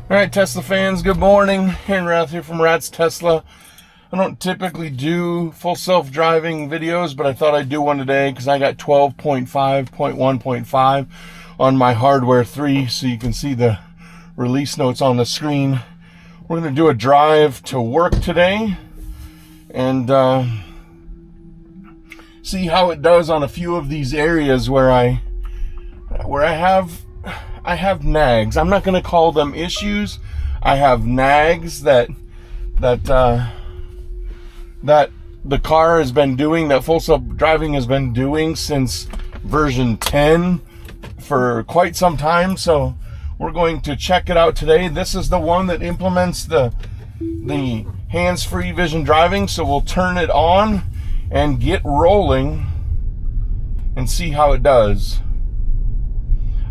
All right, Tesla fans, good morning. Aaron Rath here from Rat's Tesla. I don't typically do full self-driving videos, but I thought I'd do one today because I got 12.5.1.5 on my hardware 3, so you can see the release notes on the screen. We're going to do a drive to work today and see how it does on a few of these areas where I have nags. I'm not going to call them issues. I have nags that the car has been doing, that full self-driving has been doing since version 10 for quite some time. So we're going to check it out today. This is the one that implements the hands-free vision driving. So we'll turn it on and get rolling and see how it does.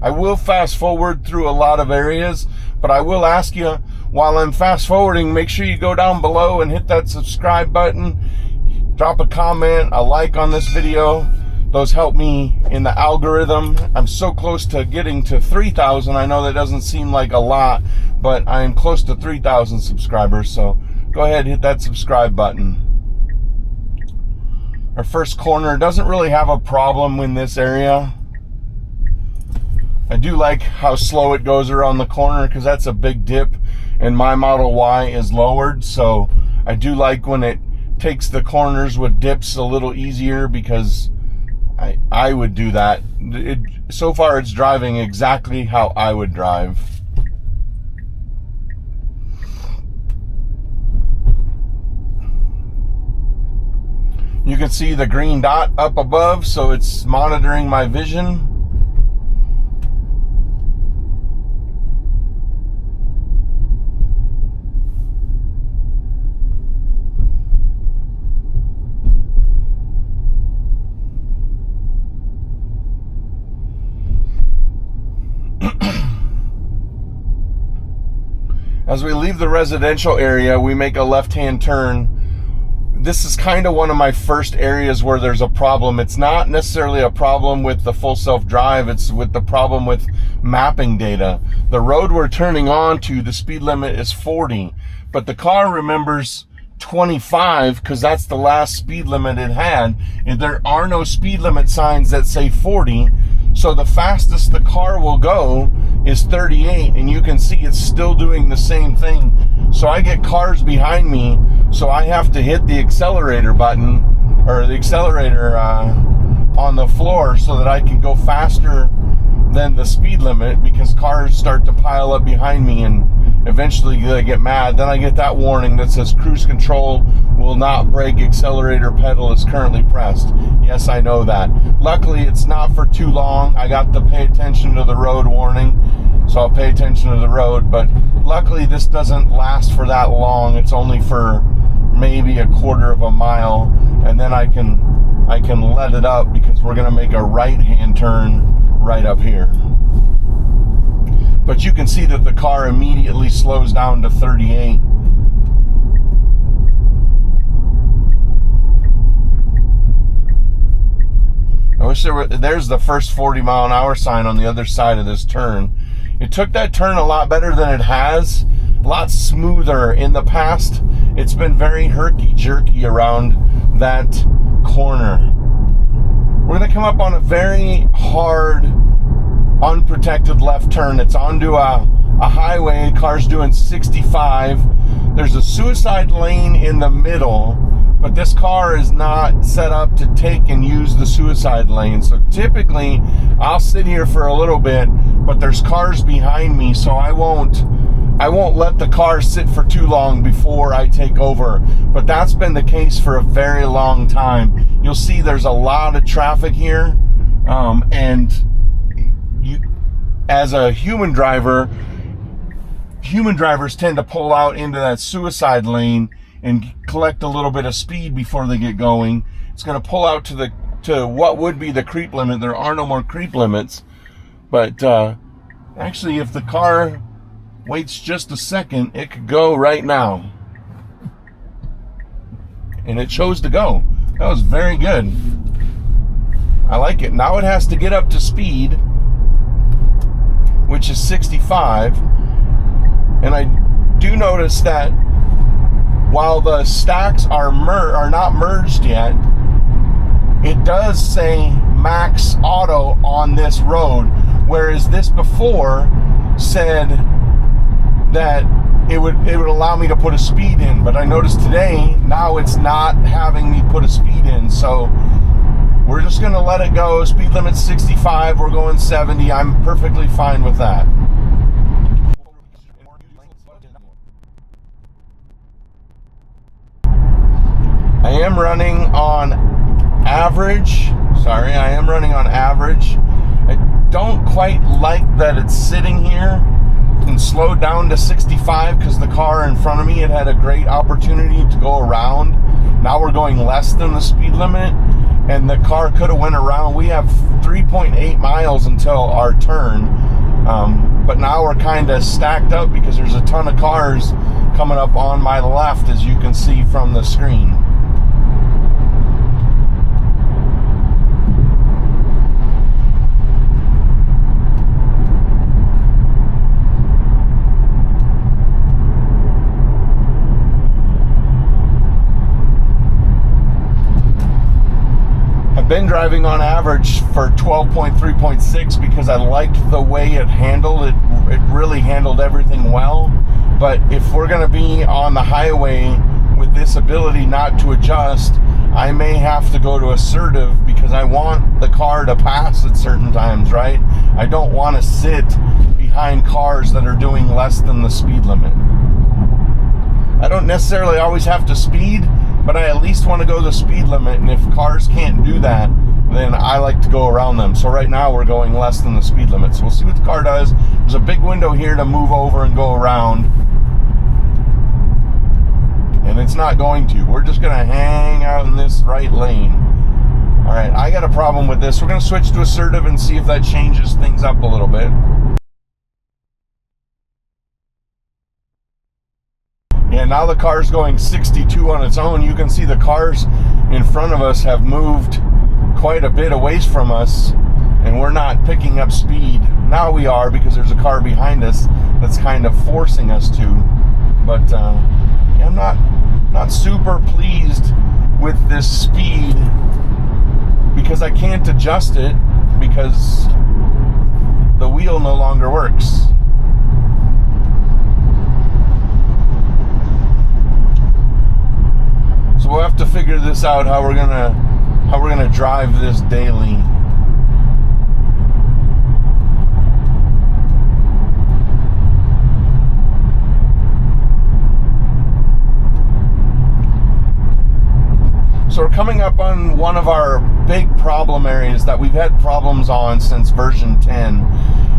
I will fast forward through a lot of areas, but I will ask you, while I'm fast forwarding, make sure you go down below and hit that subscribe button. Drop a comment, a like on this video. Those help me in the algorithm. I'm so close to getting to 3,000. I know that doesn't seem like a lot, but I'm close to 3,000 subscribers. So go ahead, hit that subscribe button. Our first corner doesn't really have a problem in this area. I do like how slow it goes around the corner because that's a big dip and my Model Y is lowered. So I do like when it takes the corners with dips a little easier because I would do that. So far it's driving exactly how I would drive. You can see the green dot up above, so it's monitoring my vision. As we leave the residential area, we make a left-hand turn. This is kind of one of my first areas where there's a problem. It's not necessarily a problem with the full self-drive, it's with the problem with mapping data. The road we're turning on to, the speed limit is 40, but the car remembers 25 because that's the last speed limit it had, and there are no speed limit signs that say 40. So the fastest the car will go is 38, and you can see it's still doing the same thing. So I get cars behind me, so I have to hit the accelerator button, or the accelerator on the floor, so that I can go faster than the speed limit, because cars start to pile up behind me and eventually they get mad. Then I get that warning that says cruise control will not brake, accelerator pedal is currently pressed. Yes, I know that. Luckily, it's not for too long. I got the pay attention to the road warning, so I'll pay attention to the road. But luckily, this doesn't last for that long. It's only for maybe a quarter of a mile, and then I can let it up because we're going to make a right-hand turn right up here. But you can see that the car immediately slows down to 38. I wish there's the first 40 mile an hour sign on the other side of this turn. It took that turn a lot better than it has, a lot smoother. In the past, it's been very herky-jerky around that corner. We're going to come up on a very hard, unprotected left turn. It's onto a highway, car's doing 65. There's a suicide lane in the middle, but this car is not set up to take and use the suicide lane. So typically I'll sit here for a little bit, but there's cars behind me, so I won't let the car sit for too long before I take over. But that's been the case for a very long time. You'll see there's a lot of traffic here, and as a human driver, human drivers tend to pull out into that suicide lane and collect a little bit of speed before they get going. It's going to pull out to what would be the creep limit. There are no more creep limits, but actually, if the car waits just a second, it could go right now. And it chose to go. That was very good. I like it. Now it has to get up to speed, which is 65. And I do notice that while the stacks are not merged yet, it does say max auto on this road, whereas this before said that it would allow me to put a speed in. But I noticed today, now it's not having me put a speed in. So we're just going to let it go. Speed limit's 65. We're going 70. I'm perfectly fine with that. I am running on average. I don't quite like that it's sitting here and slowed down to 65 because the car in front of me had a great opportunity to go around. Now we're going less than the speed limit, and the car could have went around. We have 3.8 miles until our turn, but now we're kind of stacked up because there's a ton of cars coming up on my left, as you can see from the screen. I've been driving on average for 12.3.6 because I liked the way it handled it. It really handled everything well. But if we're going to be on the highway with this ability not to adjust, I may have to go to assertive because I want the car to pass at certain times, right? I don't want to sit behind cars that are doing less than the speed limit. I don't necessarily always have to speed, but I at least want to go the speed limit, and if cars can't do that, then I like to go around them. So right now we're going less than the speed limit. So we'll see what the car does. There's a big window here to move over and go around, and it's not going to. We're just going to hang out in this right lane. All right, I got a problem with this. We're going to switch to assertive and see if that changes things up a little bit. And now the car's going 62 on its own. You can see the cars in front of us have moved quite a bit away from us, and we're not picking up speed. Now we are, because there's a car behind us that's kind of forcing us to. But I'm not super pleased with this speed because I can't adjust it because the wheel no longer works. So we'll have to figure this out, how we're gonna drive this daily. So we're coming up on one of our big problem areas that we've had problems on since version 10,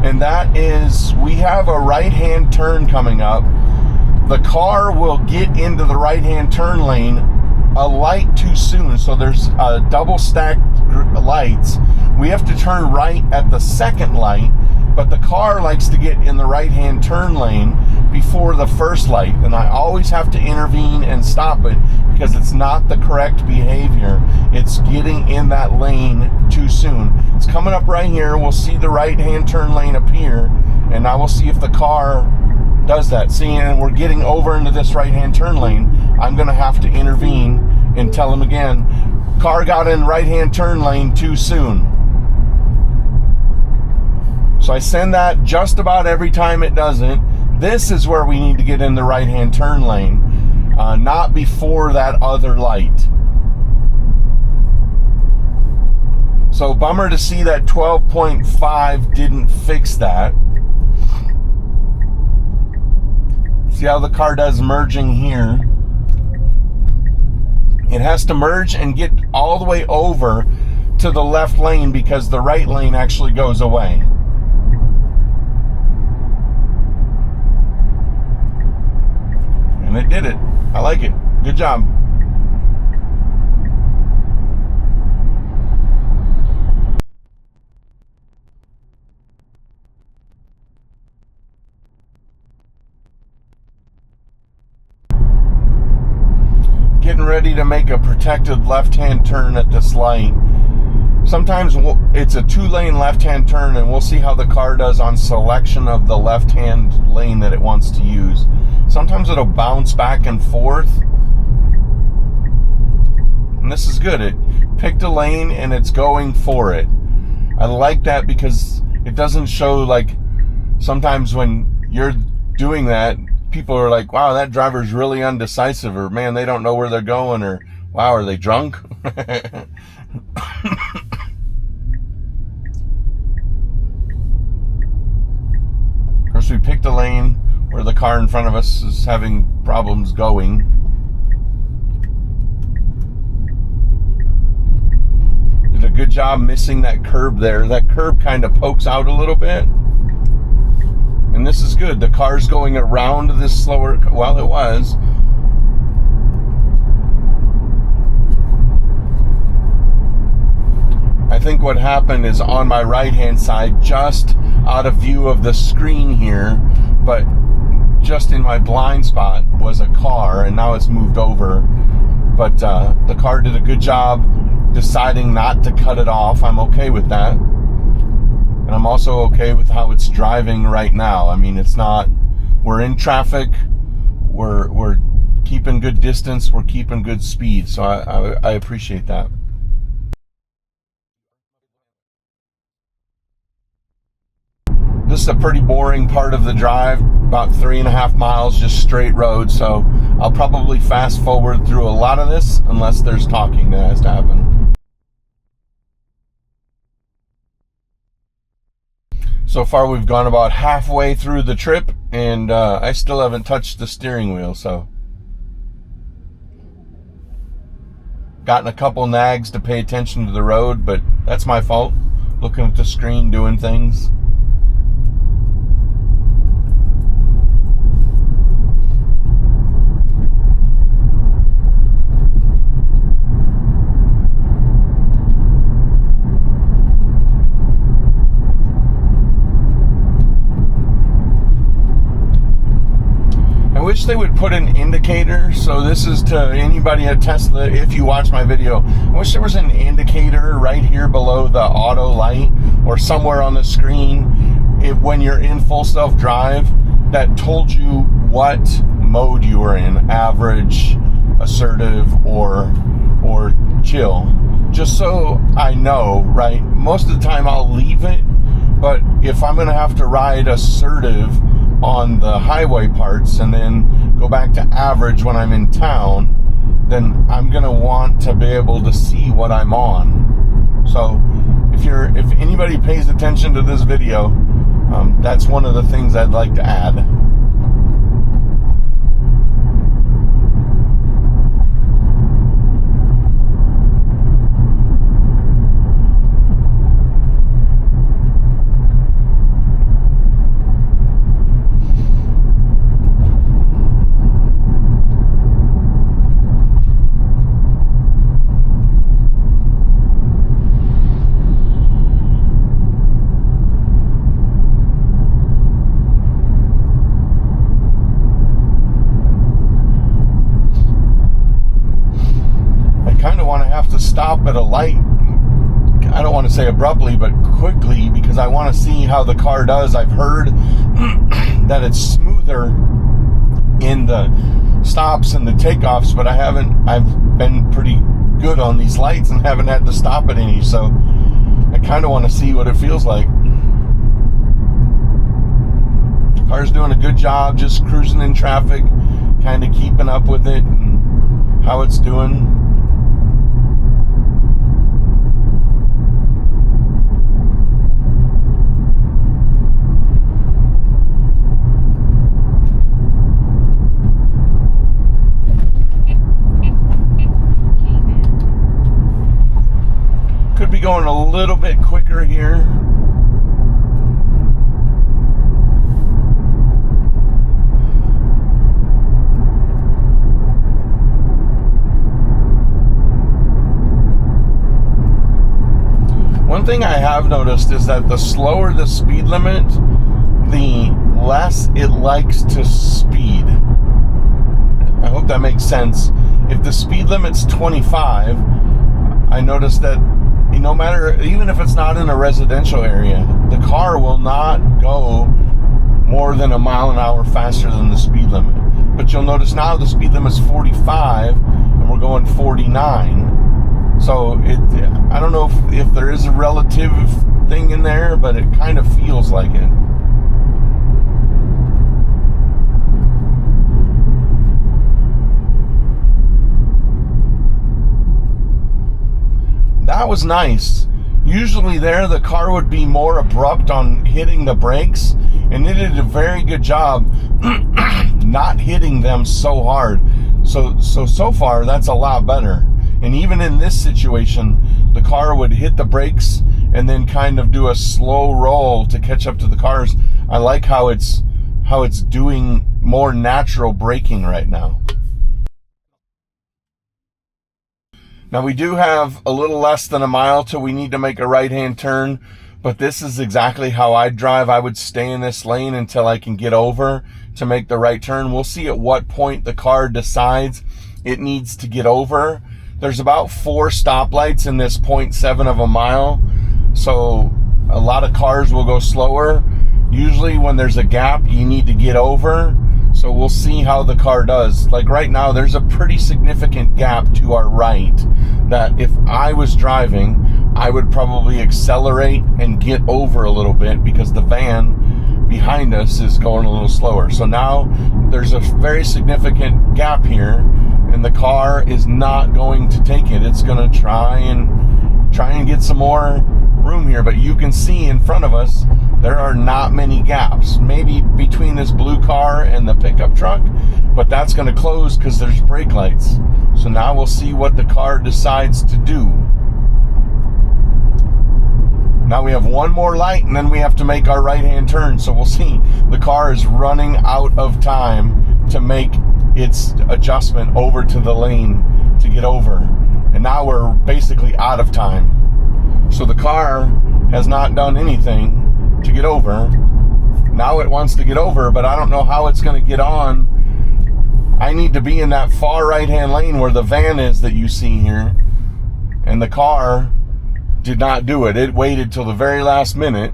and that is we have a right-hand turn coming up. The car will get into the right-hand turn lane a light too soon, so there's double stacked lights. We have to turn right at the second light, but the car likes to get in the right-hand turn lane before the first light, and I always have to intervene and stop it because it's not the correct behavior. It's getting in that lane too soon. It's coming up right here. We'll see the right-hand turn lane appear, and now we'll see if the car does that. See, and we're getting over into this right-hand turn lane. I'm going to have to intervene and tell him again, car got in right-hand turn lane too soon. So I send that just about every time it doesn't. This is where we need to get in the right-hand turn lane, not before that other light. So bummer to see that 12.5 didn't fix that. See how the car does merging here. It has to merge and get all the way over to the left lane because the right lane actually goes away. And it did it. I like it. Good job. Getting ready to make a protected left-hand turn at this light. sometimes it's a 2-lane left-hand turn, and we'll see how the car does on selection of the left-hand lane that it wants to use. Sometimes it'll bounce back and forth, and this is good. It picked a lane and it's going for it. I like that because it doesn't show, like, sometimes when you're doing that, people are like, wow, that driver's really undecisive, or man, they don't know where they're going, or wow, are they drunk? Of course, we picked a lane where the car in front of us is having problems going. Did a good job missing that curb there. That curb kind of pokes out a little bit. And this is good. The car's going around this slower, well, it was. I think what happened is on my right-hand side, just out of view of the screen here, but just in my blind spot was a car, and now it's moved over. But the car did a good job deciding not to cut it off. I'm okay with that. And I'm also okay with how it's driving right now. I mean, it's not, we're in traffic, we're keeping good distance, we're keeping good speed. So I appreciate that. This is a pretty boring part of the drive, about 3.5 miles, just straight road. So I'll probably fast forward through a lot of this unless there's talking that has to happen. So far we've gone about halfway through the trip, and I still haven't touched the steering wheel, so. Gotten a couple nags to pay attention to the road, but that's my fault. Looking at the screen, doing things. I wish they would put an indicator. So this is to anybody at Tesla, if you watch my video, I wish there was an indicator right here below the auto light or somewhere on the screen when you're in full self-drive that told you what mode you were in, average, assertive, or chill, just so I know, right? Most of the time I'll leave it, but if I'm gonna have to ride assertive on the highway parts and then go back to average when I'm in town, then I'm gonna want to be able to see what I'm on. So if anybody pays attention to this video, that's one of the things I'd like to add. Stop at a light, I don't want to say abruptly, but quickly, because I want to see how the car does. I've heard that it's smoother in the stops and the takeoffs, but I've been pretty good on these lights and haven't had to stop at any, so I kind of want to see what it feels like. The car's doing a good job just cruising in traffic, kind of keeping up with it and how it's doing. Could be going a little bit quicker here. One thing I have noticed is that the slower the speed limit, the less it likes to speed. I hope that makes sense. If the speed limit's 25, I noticed that no matter, even if it's not in a residential area, the car will not go more than a mile an hour faster than the speed limit. But you'll notice now the speed limit is 45 and we're going 49. So I don't know if there is a relative thing in there, but it kind of feels like it. That was nice. Usually there, the car would be more abrupt on hitting the brakes, and it did a very good job not hitting them so hard. So far, that's a lot better. And even in this situation, the car would hit the brakes and then kind of do a slow roll to catch up to the cars. I like how it's doing more natural braking right now. Now we do have a little less than a mile till we need to make a right-hand turn, but this is exactly how I'd drive. I would stay in this lane until I can get over to make the right turn. We'll see at what point the car decides it needs to get over. There's about 4 stoplights in this 0.7 of a mile, so a lot of cars will go slower. Usually when there's a gap, you need to get over. So we'll see how the car does. Like right now, there's a pretty significant gap to our right that if I was driving, I would probably accelerate and get over a little bit because the van behind us is going a little slower. So now there's a very significant gap here and the car is not going to take it. It's going to try and get some more room here, but you can see in front of us there are not many gaps, maybe between this blue car and the pickup truck, but that's going to close because there's brake lights. So now we'll see what the car decides to do. Now we have one more light and then we have to make our right-hand turn. So we'll see. The car is running out of time to make its adjustment over to the lane to get over. And now we're basically out of time. So the car has not done anything to get over. Now it wants to get over, but I don't know how it's going to get on. I need to be in that far right-hand lane where the van is that you see here. And the car did not do it. It waited till the very last minute.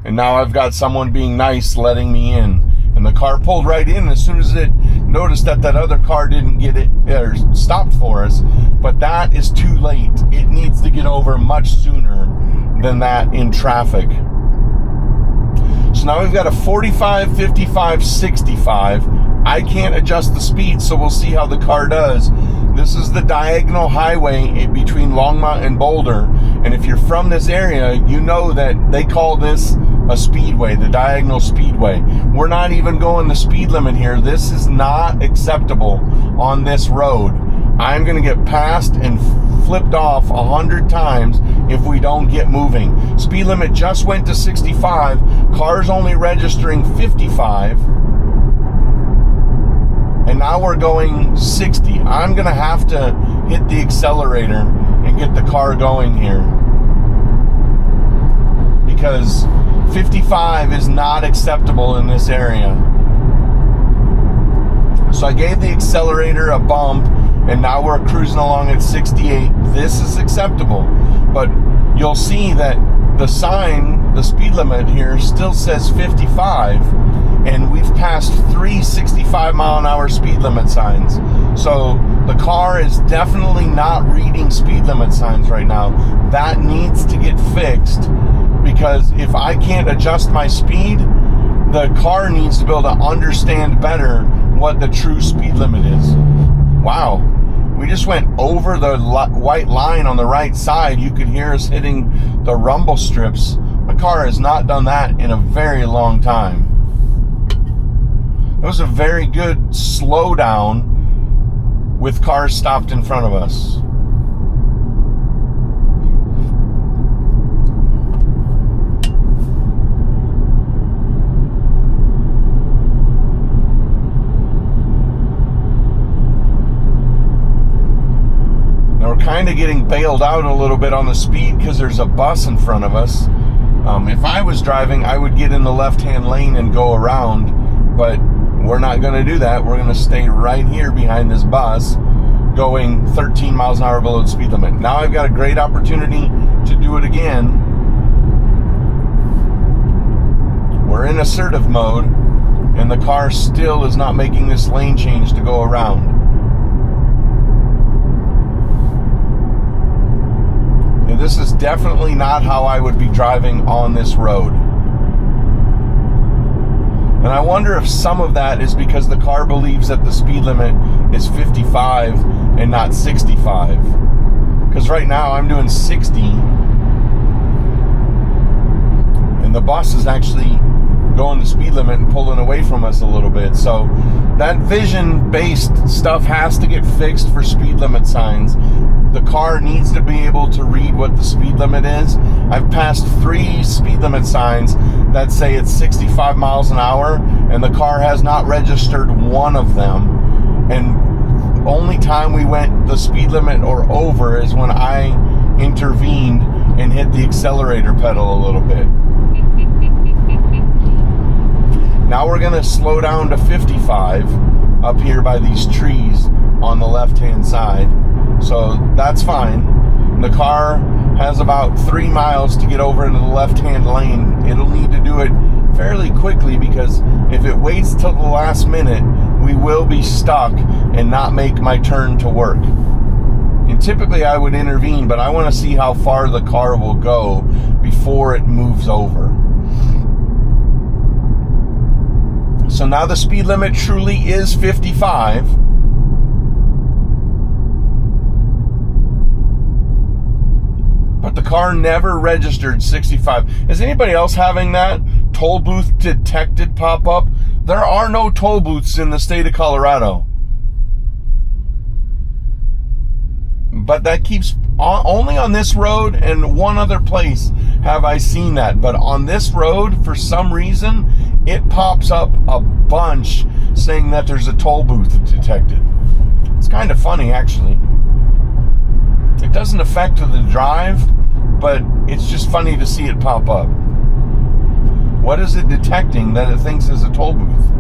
And now I've got someone being nice letting me in. And the car pulled right in as soon as it noticed that other car didn't get it or stopped for us. But that is too late. It needs to get over much sooner than that in traffic. So now we've got a 45, 55, 65. I can't adjust the speed, so we'll see how the car does. This is the diagonal highway between Longmont and Boulder. And if you're from this area, you know that they call this a speedway, the diagonal speedway. We're not even going the speed limit here. This is not acceptable on this road. I'm going to get passed and flipped off 100 times if we don't get moving. Speed limit just went to 65. Cars only registering 55. And now we're going 60. I'm going to have to hit the accelerator and get the car going here. Because 55 is not acceptable in this area. So I gave the accelerator a bump, and now we're cruising along at 68. This is acceptable. But you'll see that the sign, the speed limit here, still says 55. And we've passed 3 65-mile-an-hour speed limit signs. So the car is definitely not reading speed limit signs right now. That needs to get fixed, because if I can't adjust my speed, the car needs to be able to understand better what the true speed limit is. Wow. We just went over the white line on the right side. You could hear us hitting the rumble strips. My car has not done that in a very long time. It was a very good slowdown with cars stopped in front of us. Now we're kind of getting bailed out a little bit on the speed because there's a bus in front of us. If I was driving, I would get in the left-hand lane and go around, but we're not going to do that. We're going to stay right here behind this bus going 13 miles an hour below the speed limit. Now I've got a great opportunity to do it again. We're in assertive mode, and the car still is not making this lane change to go around. And this is definitely not how I would be driving on this road. And I wonder if some of that is because the car believes that the speed limit is 55 and not 65. Because right now I'm doing 60. And the bus is actually going the speed limit and pulling away from us a little bit. So that vision-based stuff has to get fixed for speed limit signs. The car needs to be able to read what the speed limit is. I've passed 3 speed limit signs that say it's 65 miles an hour, and the car has not registered one of them. And only time we went the speed limit or over is when I intervened and hit the accelerator pedal a little bit. Now we're gonna slow down to 55 up here by these trees on the left-hand side. So that's fine. The car has about 3 miles to get over into the left-hand lane. It'll need to do it fairly quickly, because if it waits till the last minute, we will be stuck and not make my turn to work. And typically I would intervene, but I want to see how far the car will go before it moves over. So now the speed limit truly is 55. But the car never registered 65. Is anybody else having that toll booth detected pop up? There are no toll booths in the state of Colorado. But that keeps only on this road and one other place have I seen that. But on this road, for some reason, it pops up a bunch saying that there's a toll booth detected. It's kind of funny, actually. It doesn't affect the drive, but it's just funny to see it pop up. What is it detecting that it thinks is a toll booth?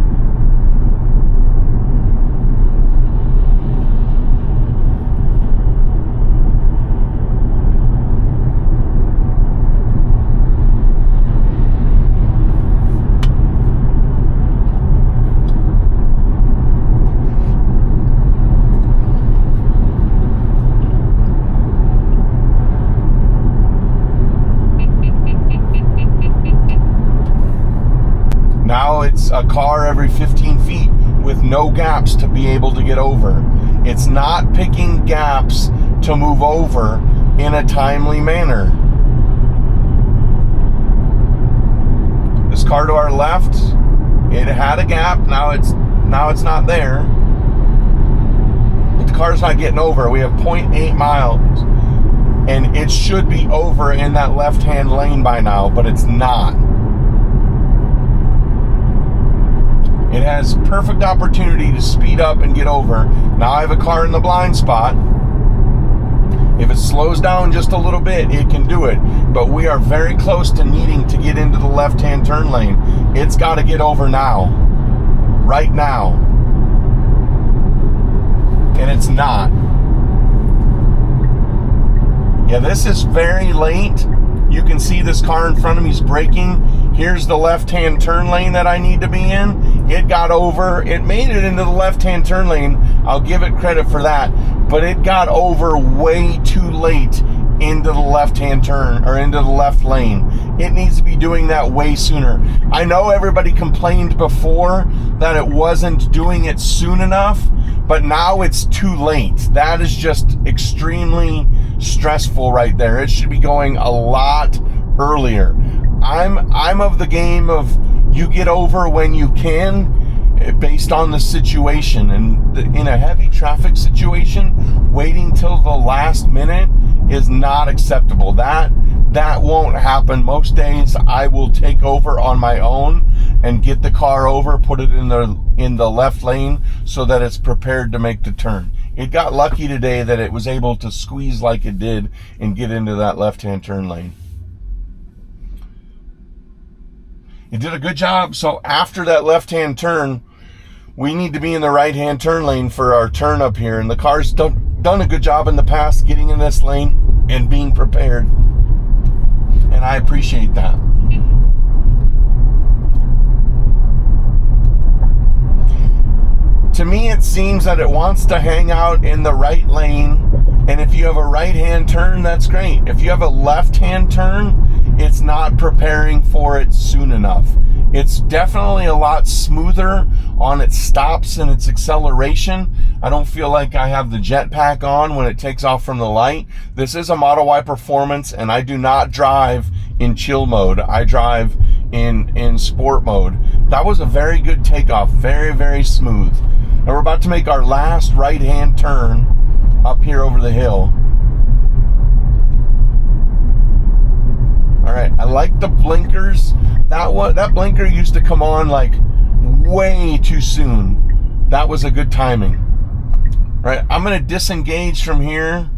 Now it's a car every 15 feet with no gaps to be able to get over. It's not picking gaps to move over in a timely manner. This car to our left, it had a gap. Now it's not there. But the car's not getting over. We have 0.8 miles. And it should be over in that left-hand lane by now, but it's not. It has perfect opportunity to speed up and get over. Now I have a car in the blind spot. If it slows down just a little bit, it can do it. But we are very close to needing to get into the left-hand turn lane. It's got to get over now. Right now. And it's not. Yeah, this is very late. You can see this car in front of me is braking. Here's the left-hand turn lane that I need to be in. It got over. It made it into the left-hand turn lane. I'll give it credit for that. But it got over way too late into the left-hand turn, or into the left lane. It needs to be doing that way sooner. I know everybody complained before that it wasn't doing it soon enough, but now it's too late. That is just extremely stressful right there. It should be going a lot earlier. I'm of the game of you get over when you can, based on the situation. And in a heavy traffic situation, waiting till the last minute is not acceptable. That won't happen. Most days I will take over on my own and get the car over, put it in the left lane so that it's prepared to make the turn. It got lucky today that it was able to squeeze like it did and get into that left-hand turn lane. It did a good job. So after that left-hand turn, we need to be in the right-hand turn lane for our turn up here. And the car's done a good job in the past getting in this lane and being prepared. and I appreciate that. To me, it seems that it wants to hang out in the right lane, and if you have a right-hand turn, that's great. If you have a left-hand turn, it's not preparing for it soon enough. It's definitely a lot smoother on its stops and its acceleration. I don't feel like I have the jetpack on when it takes off from the light. This is a Model Y Performance, and I do not drive in chill mode. I drive in sport mode. That was a very good takeoff, very, very smooth. And we're about to make our last right-hand turn up here over the hill. All right, I like the blinkers. That blinker used to come on like way too soon. That was a good timing. All right, I'm gonna disengage from here,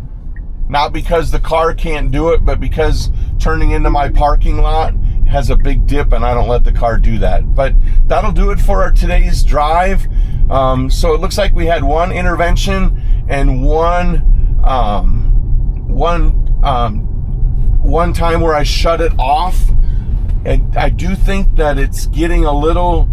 not because the car can't do it, but because turning into my parking lot has a big dip and I don't let the car do that. But that'll do it for our today's drive. So it looks like we had one intervention and one time where I shut it off. And I do think that it's getting a little,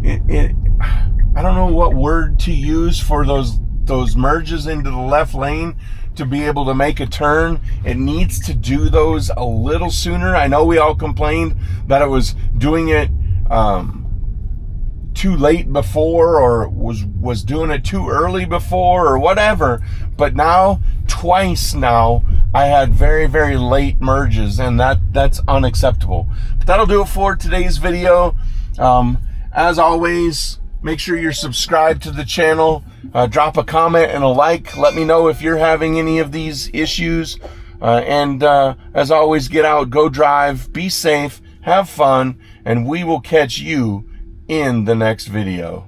I don't know what word to use for those merges into the left lane to be able to make a turn. It needs to do those a little sooner. I know we all complained that it was doing it too late before, or was doing it too early before, or whatever. But now, twice now, I had very, very late merges, and that's unacceptable. But that'll do it for today's video. As always, make sure you're subscribed to the channel. Drop a comment and a like. Let me know if you're having any of these issues. And as always, get out, go drive, be safe, have fun, and we will catch you in the next video.